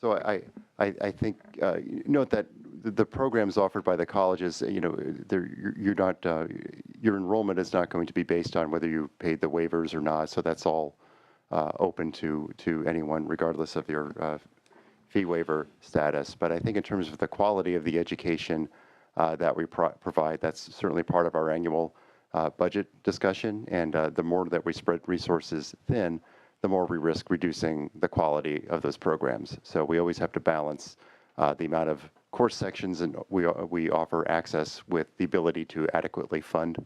So I think note that the programs offered by the colleges, you're not your enrollment is not going to be based on whether you paid the waivers or not. So that's all open to anyone, regardless of your fee waiver status. But I think in terms of the quality of the education that we provide, that's certainly part of our annual budget discussion. And the more that we spread resources thin, the more we risk reducing the quality of those programs. So we always have to balance the amount of course sections, and we offer access with the ability to adequately fund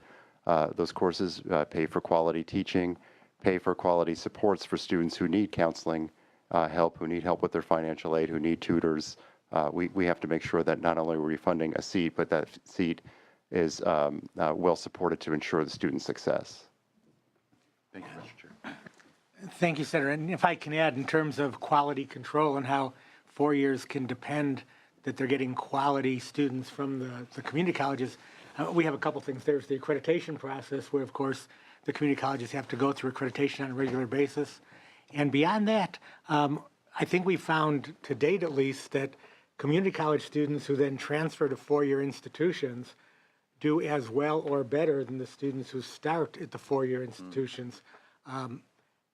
those courses, pay for quality teaching, pay for quality supports for students who need counseling help, who need help with their financial aid, who need tutors. We have to make sure that not only are we funding a seat, but that seat is well supported to ensure the student's success. Thank you, Mr. Chair. Thank you, Senator. And if I can add, in terms of quality control and how 4 years can depend that they're getting quality students from the community colleges, we have a couple things. There's the accreditation process where, of course, the community colleges have to go through accreditation on a regular basis. And beyond that, I think we found, to date at least, that community college students who then transfer to four-year institutions do as well or better than the students who start at the four-year institutions.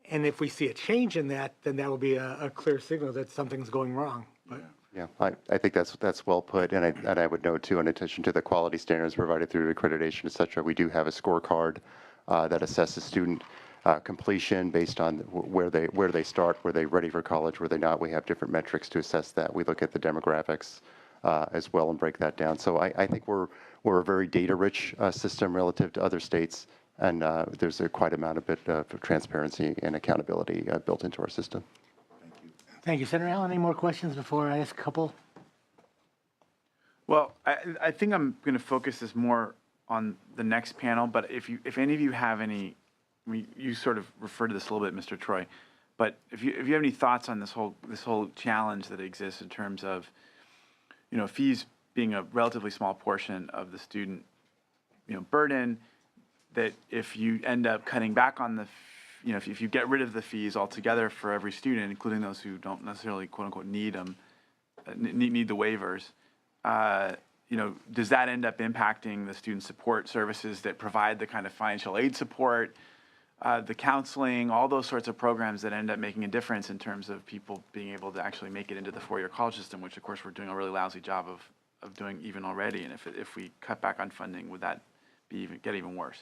And if we see a change in that, then that will be a clear signal that something's going wrong. But yeah, I think that's well put, and I would note too, in addition to the quality standards provided through accreditation, et cetera, we do have a scorecard that assesses student completion based on where they start, were they ready for college, were they not. We have different metrics to assess that. We look at the demographics as well and break that down. So I think we're a very data-rich system relative to other states, and there's quite amount of bit of transparency and accountability built into our system. thank you, Senator Allen. Any more questions before I ask a couple? Well, I think I'm going to focus this more on the next panel, but if any of you have any, I mean, you sort of referred to this a little bit, Mr. Troy, but if you have any thoughts on this whole challenge that exists in terms of, fees being a relatively small portion of the student, burden, that if you end up cutting back on the, if you get rid of the fees altogether for every student, including those who don't necessarily quote unquote need them, need the waivers, does that end up impacting the student support services that provide the kind of financial aid support, the counseling, all those sorts of programs that end up making a difference in terms of people being able to actually make it into the four-year college system, which of course we're doing a really lousy job of doing even already. And if we cut back on funding, would that get even worse?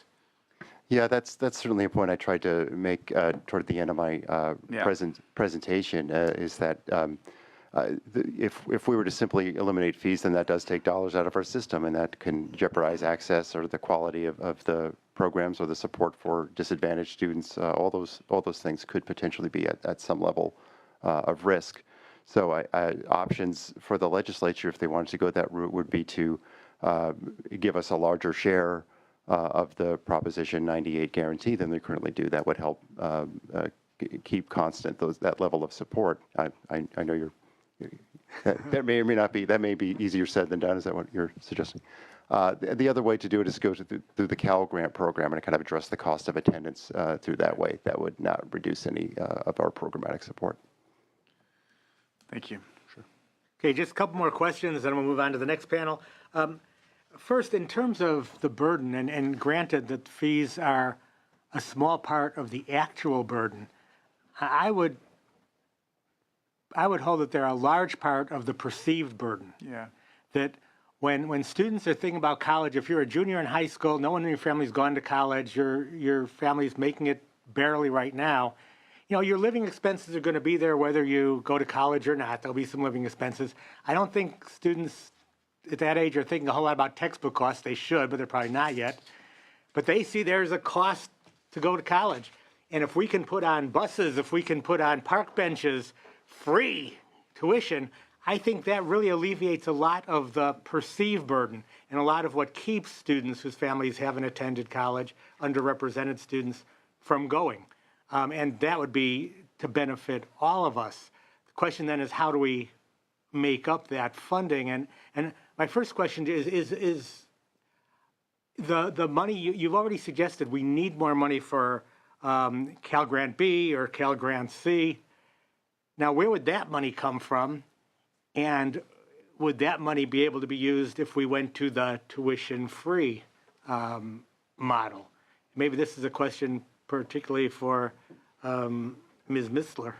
Yeah, that's certainly a point I tried to make toward the end of my presentation, is that if we were to simply eliminate fees, then that does take dollars out of our system, and that can jeopardize access or the quality of the programs or the support for disadvantaged students. All those things could potentially be at some level of risk. So options for the legislature, if they wanted to go that route, would be to give us a larger share of the Proposition 98 guarantee than they currently do. That would help keep constant that level of support. I know that may or may not be, that may be easier said than done. Is that what you're suggesting? The other way to do it is go through the Cal Grant program and kind of address the cost of attendance through that way. That would not reduce any of our programmatic support. Thank you. Sure. Okay, just a couple more questions, then we'll move on to the next panel. First, in terms of the burden, and granted that fees are a small part of the actual burden, I would hold that they're a large part of the perceived burden. Yeah. That when students are thinking about college, if you're a junior in high school, no one in your family's gone to college, your family's making it barely right now, your living expenses are going to be there whether you go to college or not. There'll be some living expenses. I don't think students at that age are thinking a whole lot about textbook costs. They should, but they're probably not yet. But they see there's a cost to go to college. And if we can put on buses, if we can put on park benches, free tuition, I think that really alleviates a lot of the perceived burden and a lot of what keeps students whose families haven't attended college, underrepresented students, from going. And that would be to benefit all of us. The question then is, how do we make up that funding? And my first question is the money, you've already suggested we need more money for Cal Grant B or Cal Grant C. Now, where would that money come from? And would that money be able to be used if we went to the tuition-free model? Maybe this is a question particularly for Ms. Missler.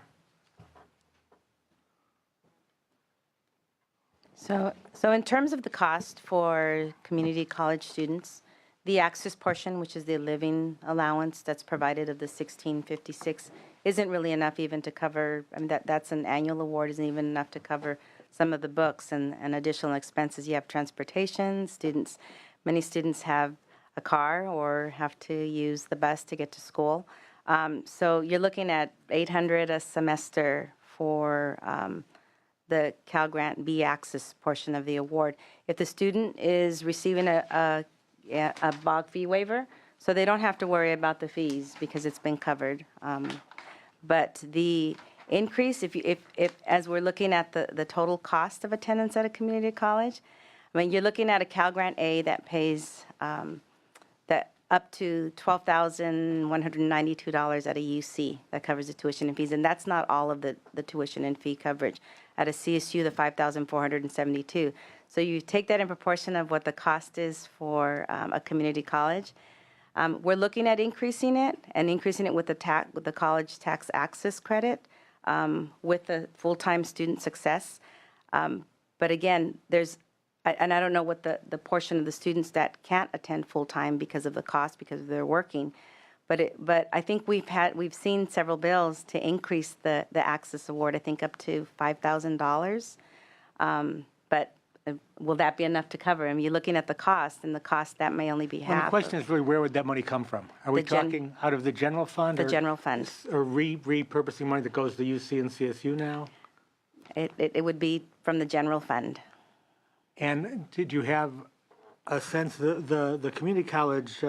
So in terms of the cost for community college students, the access portion, which is the living allowance that's provided of the 1656, isn't really enough even to cover, I mean, that's an annual award, isn't even enough to cover some of the books and additional expenses. You have transportation, many students have a car or have to use the bus to get to school. So you're looking at $800 a semester for the Cal Grant B Access portion of the award. If the student is receiving a BOG fee waiver, so they don't have to worry about the fees because it's been covered. But the increase, if as we're looking at the total cost of attendance at a community college, I mean, you're looking at a Cal Grant A that pays that up to $12,192 at a UC that covers the tuition and fees, and that's not all of the tuition and fee coverage. At a CSU, the $5,472. So you take that in proportion of what the cost is for a community college. We're looking at increasing it with the college tax access credit with the full-time student success. But again, and I don't know what the portion of the students that can't attend full-time because of the cost, because they're working. But I think we've seen several bills to increase the access award, I think up to $5,000. But will that be enough to cover? I mean, you're looking at the cost, and the cost, that may only be Well, half. the question is really, where would that money come from? Are we talking out of the general fund? The general fund. Or repurposing money that goes to UC and CSU now? It would be from the general fund. And did you have a sense, the community college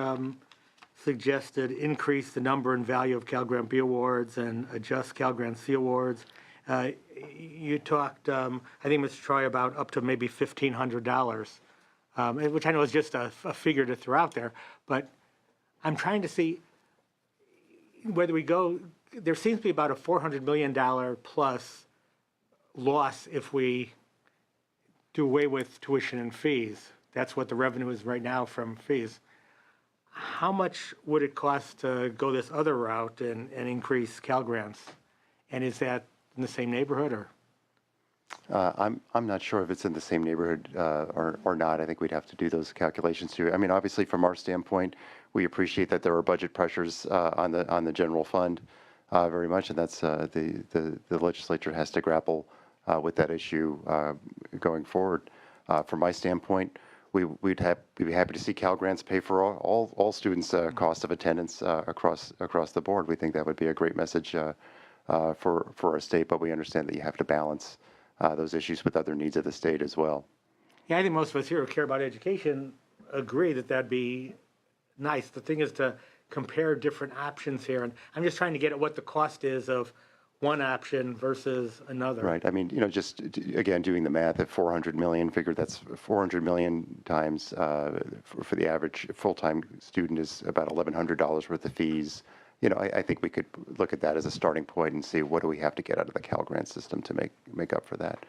suggested increase the number and value of Cal Grant B awards and adjust Cal Grant C awards. You talked, I think, Mr. Troy, about up to maybe $1,500, which I know is just a figure to throw out there. But I'm trying to see whether we go, there seems to be about a $400 million plus loss if we do away with tuition and fees. That's what the revenue is right now from fees. How much would it cost to go this other route and increase Cal Grants? And is that in the same neighborhood, or? I'm not sure if it's in the same neighborhood or not. I think we'd have to do those calculations too. I mean, obviously, from our standpoint, we appreciate that there are budget pressures on the general fund very much, and that's the legislature has to grapple with that issue going forward. From my standpoint, we'd be happy to see Cal Grants pay for all students' cost of attendance across the board. We think that would be a great message for our state, but we understand that you have to balance those issues with other needs of the state as well. Yeah, I think most of us here who care about education agree that that'd be nice. The thing is to compare different options here, and I'm just trying to get at what the cost is of one option versus another. Right. I mean, just again doing the math at 400 million, figured that's 400 million times for the average full-time student is about $1,100 worth of fees. I think we could look at that as a starting point and see what do we have to get out of the Cal Grant system to make up for that.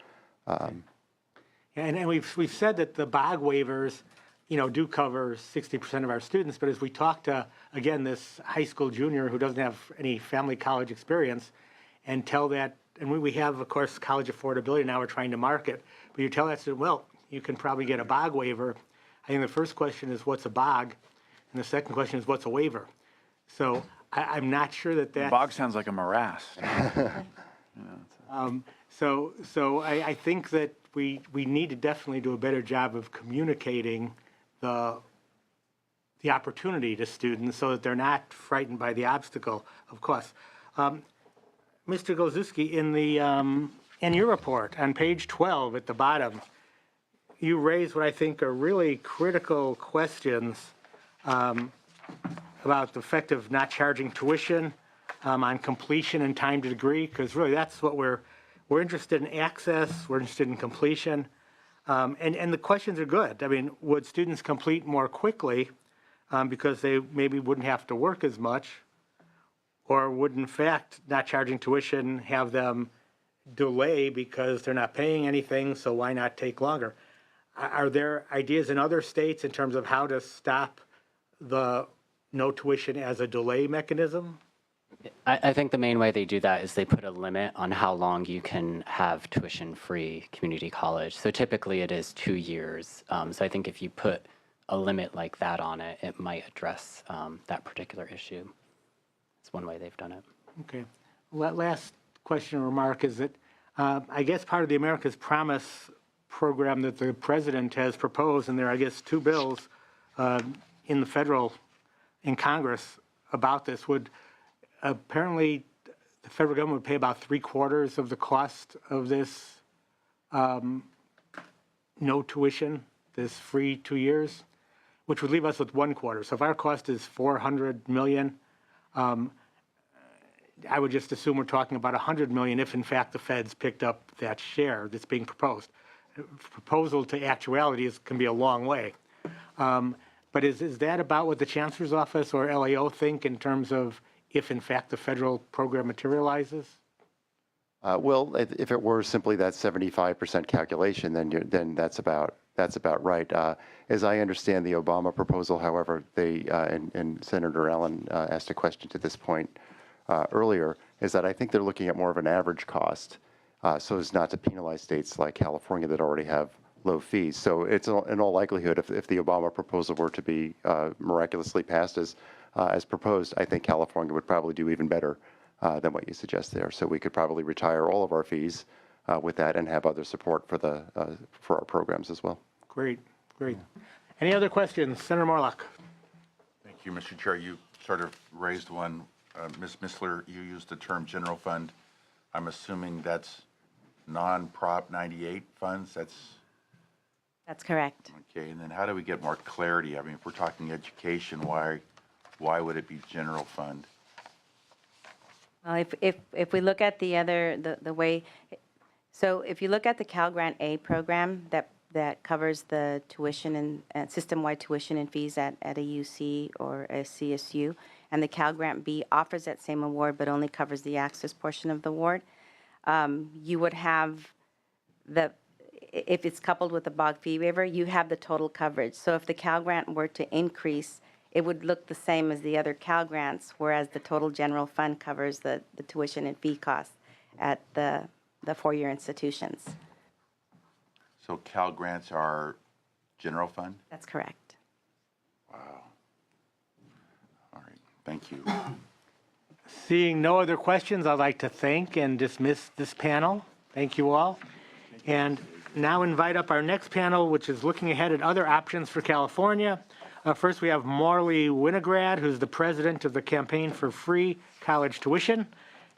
And we've said that the BOG waivers, do cover 60% of our students. But as we talk to, again, this high school junior who doesn't have any family college experience, and tell that, and we have, of course, college affordability now we're trying to market, but you tell that student, well, you can probably get a BOG waiver. I think the first question is, what's a BOG? And the second question is, what's a waiver? So I'm not sure that Bog sounds like a morass. So I think that we need to definitely do a better job of communicating the opportunity to students so that they're not frightened by the obstacle, of course. Mr. Golzewski, in your report on page 12 at the bottom, you raise what I think are really critical questions about the effect of not charging tuition on completion and time to degree, because really that's what we're interested in: access, we're interested in completion, and the questions are good. I mean, would students complete more quickly because they maybe wouldn't have to work as much? Or would, in fact, not charging tuition have them delay because they're not paying anything, so why not take longer? Are there ideas in other states in terms of how to stop the no tuition as a delay mechanism? I think the main way they do that is they put a limit on how long you can have tuition-free community college. So typically it is 2 years. So I think if you put a limit like that on it, it might address that particular issue. It's one way they've done it. Okay. Last question or remark is that I guess part of the America's Promise program that the president has proposed, and there are, I guess, 2 bills in Congress about this, would apparently the federal government would pay about 3/4 of the cost of this no tuition, this free 2 years, which would leave us with 1/4. So if our cost is $400 million, I would just assume we're talking about $100 million if, in fact, the feds picked up that share that's being proposed. Proposal to actuality can be a long way. But is that about what the Chancellor's Office or LAO think in terms of if, in fact, the federal program materializes? Well, if it were simply that 75% calculation, then that's about right. As I understand the Obama proposal, however, and Senator Allen asked a question to this point earlier, is that I think they're looking at more of an average cost, so as not to penalize states like California that already have low fees. So it's in all likelihood, if the Obama proposal were to be miraculously passed as proposed, I think California would probably do even better than what you suggest there. So we could probably retire all of our fees with that and have other support for our programs as well. Great. Any other questions? Senator Morlock. Thank you, Mr. Chair. You sort of raised one. Ms. Missler, you used the term general fund. I'm assuming that's non-Prop 98 funds? That's correct. Okay, and then how do we get more clarity? I mean, if we're talking education, why would it be general fund? Well, if we look at the way, so if you look at the Cal Grant A program that covers the tuition and system-wide tuition and fees at a UC or a CSU, and the Cal Grant B offers that same award but only covers the access portion of the award, you would have if it's coupled with the BOG fee waiver, you have the total coverage. So if the Cal Grant were to increase, it would look the same as the other Cal Grants, whereas the total general fund covers the tuition and fee costs at the 4-year institutions. So Cal Grants are general fund? That's correct. Wow. All right, thank you. Seeing no other questions, I'd like to thank and dismiss this panel. Thank you all. And now invite up our next panel, which is looking ahead at other options for California. First, we have Morley Winograd, who's the president of the Campaign for Free College Tuition,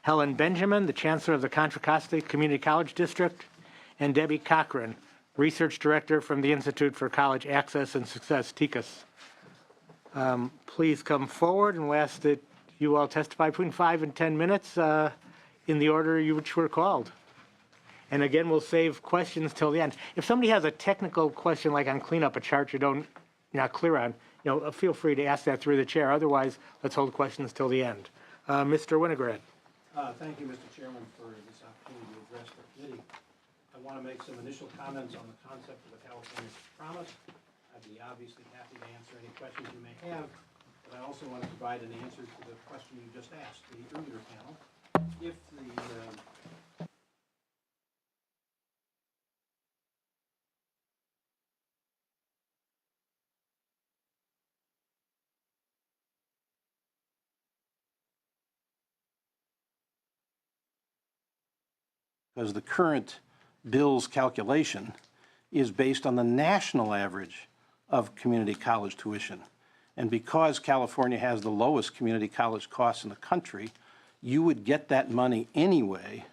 Helen Benjamin, the chancellor of the Contra Costa Community College District, and Debbie Cochran, research director from the Institute for College Access and Success, TICAS. Please come forward and we'll ask that you all testify between 5 and 10 minutes in the order which were called. And again, we'll save questions till the end. If somebody has a technical question, like on cleanup, a chart you're not clear on, feel free to ask that through the chair. Otherwise, let's hold questions till the end. Mr. Winograd. Thank you, Mr. Chairman, for this opportunity to address the committee. I want to make some initial comments on the concept of the California Promise. I'd be obviously happy to answer any questions you may have, but I also want to provide an answer to the question you just asked, the earlier panel. If the because the current bill's calculation is based on the national average of community college tuition. And because California has the lowest community college costs in the country, you would get that money anyway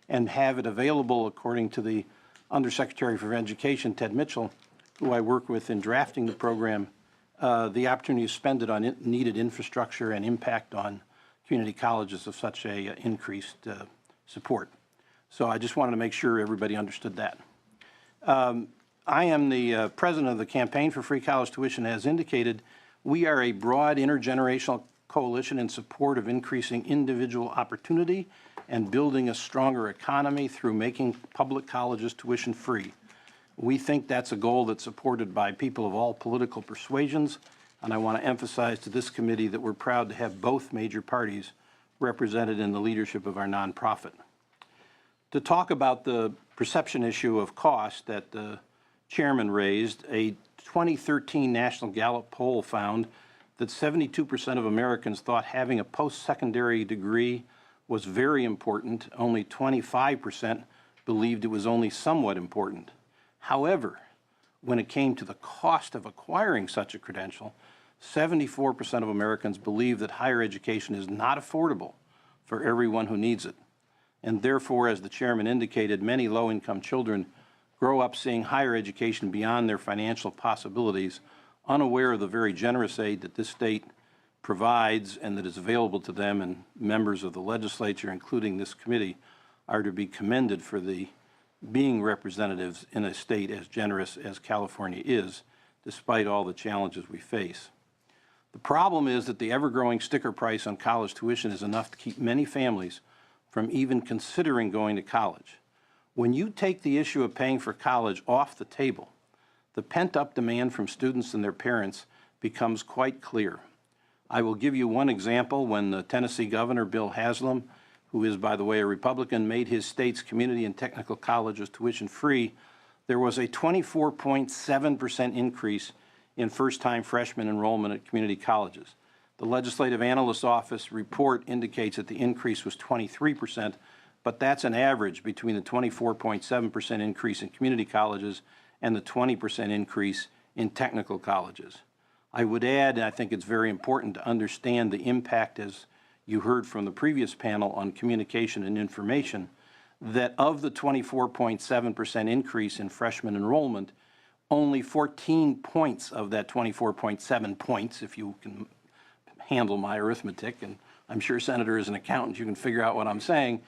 and have it available, according to the Undersecretary for Education, Ted Mitchell, who I work with in drafting the program, the opportunity to spend it on needed infrastructure and impact on community colleges of such a increased support. So I just wanted to make sure everybody understood that. I am the president of the Campaign for Free College Tuition. As indicated, we are a broad intergenerational coalition in support of increasing individual opportunity and building a stronger economy through making public colleges tuition free. We think that's a goal that's supported by people of all political persuasions, and I want to emphasize to this committee that we're proud to have both major parties represented in the leadership of our nonprofit. To talk about the perception issue of cost that the chairman raised, a 2013 National Gallup poll found that 72% of Americans thought having a post-secondary degree was very important. Only 25% believed it was only somewhat important. However, when it came to the cost of acquiring such a credential, 74% of Americans believe that higher education is not affordable for everyone who needs it. And therefore, as the chairman indicated, many low-income children grow up seeing higher education beyond their financial possibilities, unaware of the very generous aid that this state provides and that is available to them, and members of the legislature, including this committee, are to be commended for being representatives in a state as generous as California is, despite all the challenges we face. The problem is that the ever-growing sticker price on college tuition is enough to keep many families from even considering going to college. When you take the issue of paying for college off the table, the pent-up demand from students and their parents becomes quite clear. I will give you one example. When the Tennessee Governor, Bill Haslam, who is, by the way, a Republican, made his state's community and technical colleges tuition-free, there was a 24.7% increase in first-time freshman enrollment at community colleges. The Legislative Analyst's Office report indicates that the increase was 23%, but that's an average between the 24.7% increase in community colleges and the 20% increase in technical colleges. I would add, and I think it's very important to understand the impact, as you heard from the previous panel, on communication and information, that of the 24.7% increase in freshman enrollment, only 14 points of that 24.7 points, if you can handle my arithmetic, and I'm sure, Senator, as an accountant, you can figure out what I'm saying,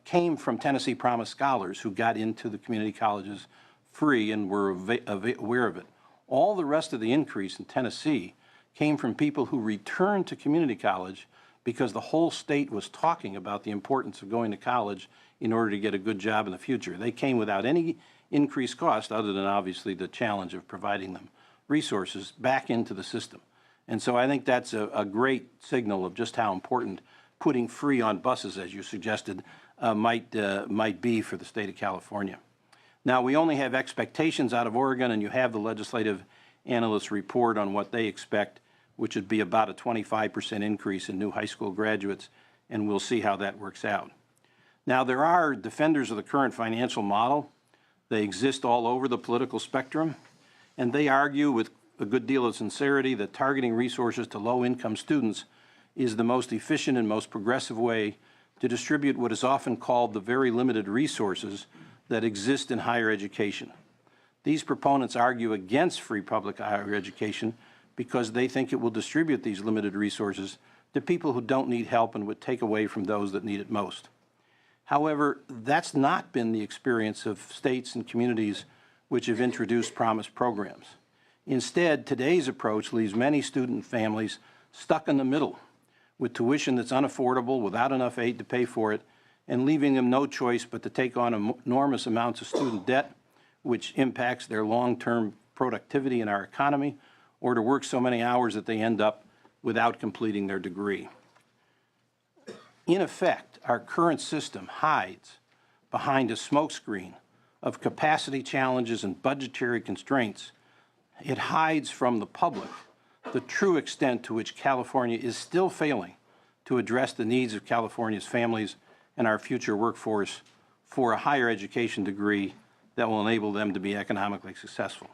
came from Tennessee Promise scholars who got into the community colleges free and were aware of it. All the rest of the increase in Tennessee came from people who returned to community college because the whole state was talking about the importance of going to college in order to get a good job in the future. They came without any increased cost, other than obviously the challenge of providing them resources, back into the system. And so I think that's a great signal of just how important putting free on buses, as you suggested, might be for the state of California. Now, we only have expectations out of Oregon, and you have the legislative analysts' report on what they expect, which would be about a 25% increase in new high school graduates, and we'll see how that works out. Now, there are defenders of the current financial model. They exist all over the political spectrum, and they argue with a good deal of sincerity that targeting resources to low-income students is the most efficient and most progressive way to distribute what is often called the very limited resources that exist in higher education. These proponents argue against free public higher education because they think it will distribute these limited resources to people who don't need help and would take away from those that need it most. However, that's not been the experience of states and communities which have introduced Promise programs. Instead, today's approach leaves many student families stuck in the middle with tuition that's unaffordable, without enough aid to pay for it, and leaving them no choice but to take on enormous amounts of student debt, which impacts their long-term productivity in our economy, or to work so many hours that they end up without completing their degree. In effect, our current system hides behind a smokescreen of capacity challenges and budgetary constraints. It hides from the public the true extent to which California is still failing to address the needs of California's families and our future workforce for a higher education degree that will enable them to be economically successful.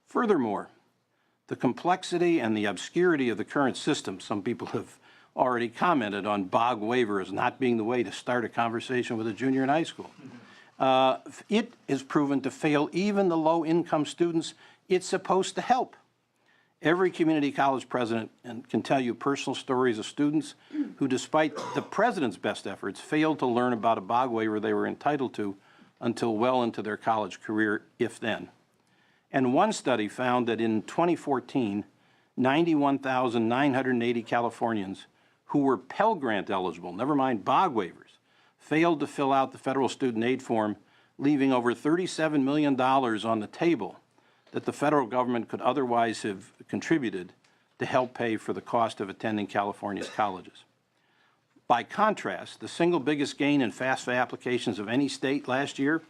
Furthermore, the complexity and the obscurity of the current system, some people have already commented on BOG waiver as not being the way to start a conversation with a junior in high school. It is proven to fail even the low-income students it's supposed to help. Every community college president can tell you personal stories of students who, despite the president's best efforts, failed to learn about a BOG waiver they were entitled to until well into their college career, if then. And one study found that in 2014, 91,980 Californians who were Pell Grant eligible, never mind BOG waivers, failed to fill out the federal student aid form, leaving over $37 million on the table that the federal government could otherwise have contributed to help pay for the cost of attending California's colleges. By contrast, the single biggest gain in FAFSA applications of any state last year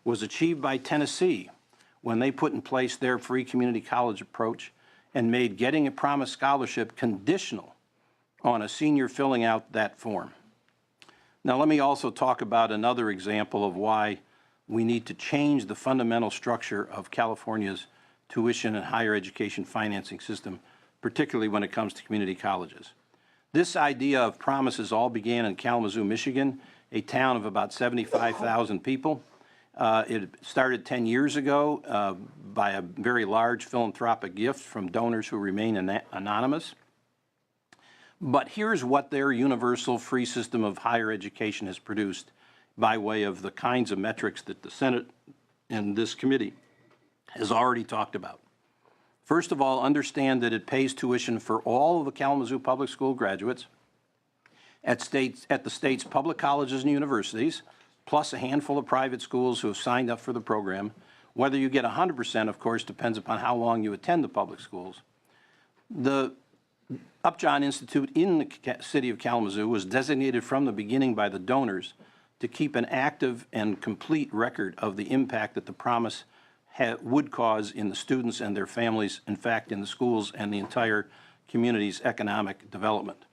was achieved by Tennessee when they put in place their free community college approach and made getting a promised scholarship conditional on a senior filling out that form. Now, let me also talk about another example of why we need to change the fundamental structure of California's tuition and higher education financing system, particularly when it comes to community colleges. This idea of promises all began in Kalamazoo, Michigan, a town of about 75,000 people. It started 10 years ago by a very large philanthropic gift from donors who remain anonymous. But here's what their universal free system of higher education has produced by way of the kinds of metrics that the Senate and this committee has already talked about. First of all, understand that it pays tuition for all of the Kalamazoo Public School graduates at the state's public colleges and universities, plus a handful of private schools who have signed up for the program. Whether you get 100%, of course, depends upon how long you attend the public schools. The Upjohn Institute in the city of Kalamazoo was designated from the beginning by the donors to keep an active and complete record of the impact that the promise would cause in the students and their families, in fact, in the schools and the entire community's economic development.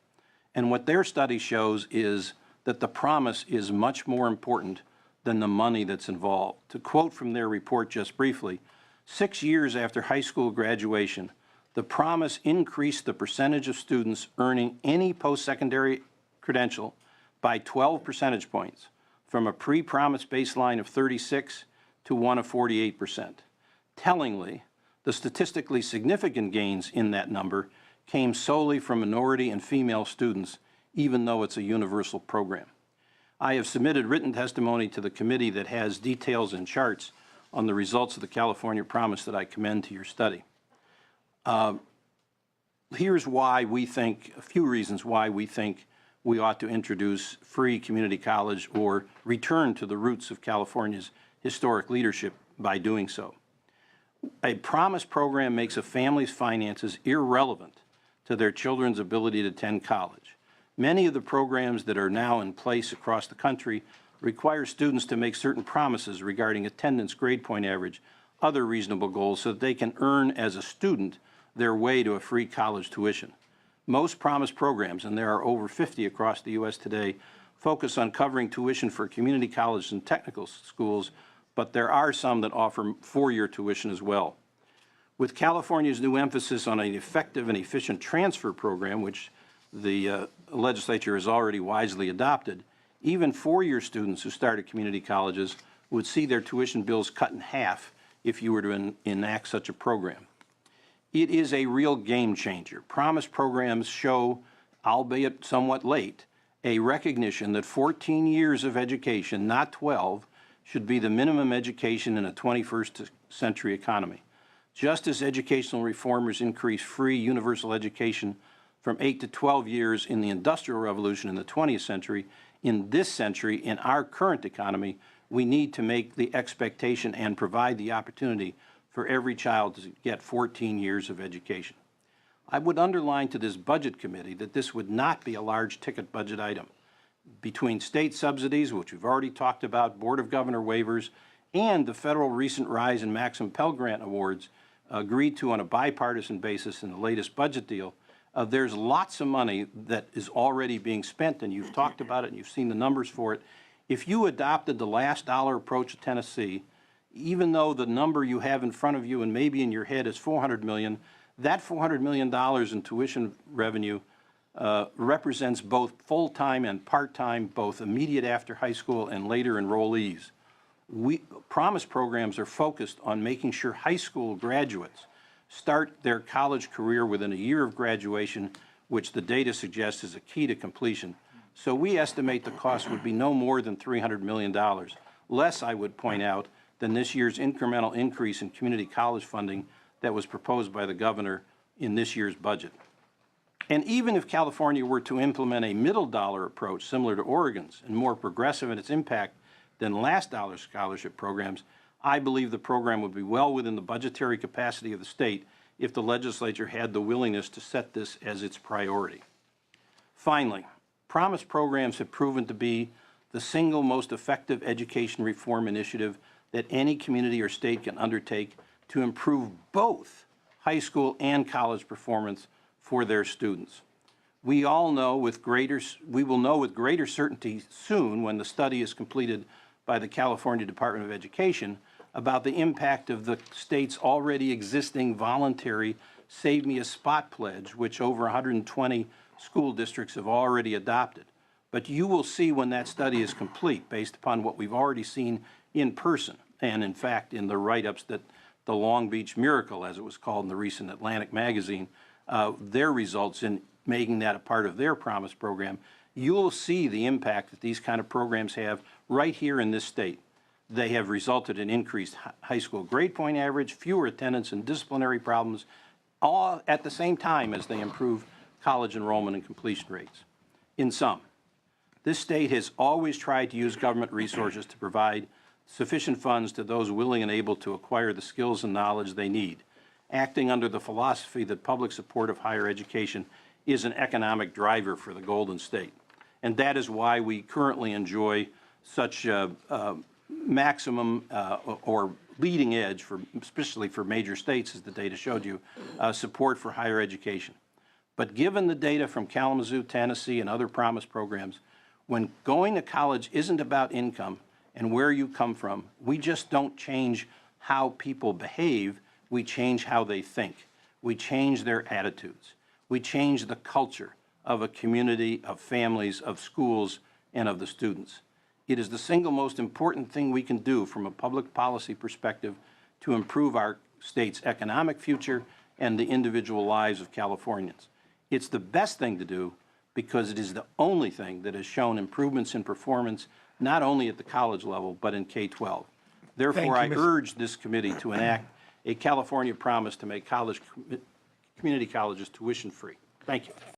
And what their study shows is that the promise is much more important than the money that's involved. To quote from their report just briefly, 6 years after high school graduation, the promise increased the percentage of students earning any post-secondary credential by 12 percentage points, from a pre-promise baseline of 36 to one of 48%. Tellingly, the statistically significant gains in that number came solely from minority and female students, even though it's a universal program. I have submitted written testimony to the committee that has details and charts on the results of the California Promise that I commend to your study. Here's why we think, a few reasons why we think we ought to introduce free community college or return to the roots of California's historic leadership by doing so. A Promise program makes a family's finances irrelevant to their children's ability to attend college. Many of the programs that are now in place across the country require students to make certain promises regarding attendance, grade point average, other reasonable goals so that they can earn as a student their way to a free college tuition. Most Promise programs, and there are over 50 across the U.S. today, focus on covering tuition for community colleges and technical schools, but there are some that offer four-year tuition as well. With California's new emphasis on an effective and efficient transfer program, which the legislature has already wisely adopted, even four-year students who start at community colleges would see their tuition bills cut in half if you were to enact such a program. It is a real game changer. Promise programs show, albeit somewhat late, a recognition that 14 years of education, not 12, should be the minimum education in a 21st century economy. Just as educational reformers increased free universal education from 8 to 12 years in the Industrial Revolution in the 20th century, in this century, in our current economy, we need to make the expectation and provide the opportunity for every child to get 14 years of education. I would underline to this budget committee that this would not be a large ticket budget item. Between state subsidies, which we've already talked about, Board of Governor waivers, and the federal recent rise in Maximum Pell Grant awards agreed to on a bipartisan basis in the latest budget deal, there's lots of money that is already being spent, and you've talked about it and you've seen the numbers for it. If you adopted the last dollar approach to Tennessee, even though the number you have in front of you and maybe in your head is $400 million, that $400 million in tuition revenue represents both full-time and part-time, both immediate after high school and later enrollees. Promise programs are focused on making sure high school graduates start their college career within a year of graduation, which the data suggests is a key to completion. So we estimate the cost would be no more than $300 million, less, I would point out, than this year's incremental increase in community college funding that was proposed by the governor in this year's budget. And even if California were to implement a middle dollar approach similar to Oregon's and more progressive in its impact than last dollar scholarship programs, I believe the program would be well within the budgetary capacity of the state if the legislature had the willingness to set this as its priority. Finally, Promise programs have proven to be the single most effective education reform initiative that any community or state can undertake to improve both high school and college performance for their students. We will know with greater certainty soon when the study is completed by the California Department of Education about the impact of the state's already existing voluntary Save Me a Spot pledge, which over 120 school districts have already adopted. But you will see when that study is complete, based upon what we've already seen in person, and in fact in the write-ups that the Long Beach Miracle, as it was called in the recent Atlantic magazine, their results in making that a part of their Promise program, you'll see the impact that these kind of programs have right here in this state. They have resulted in increased high school grade point average, fewer attendance and disciplinary problems, all at the same time as they improve college enrollment and completion rates. In sum, this state has always tried to use government resources to provide sufficient funds to those willing and able to acquire the skills and knowledge they need, acting under the philosophy that public support of higher education is an economic driver for the Golden State. And that is why we currently enjoy such maximum or leading edge, especially for major states, as the data showed you, support for higher education. But given the data from Kalamazoo, Tennessee, and other Promise programs, when going to college isn't about income and where you come from, we just don't change how people behave, we change how they think. We change their attitudes. We change the culture of a community, of families, of schools, and of the students. It is the single most important thing we can do from a public policy perspective to improve our state's economic future and the individual lives of Californians. It's the best thing to do because it is the only thing that has shown improvements in performance not only at the college level but in K-12. Therefore, I urge this committee to enact a California promise to make community colleges tuition-free. Thank you.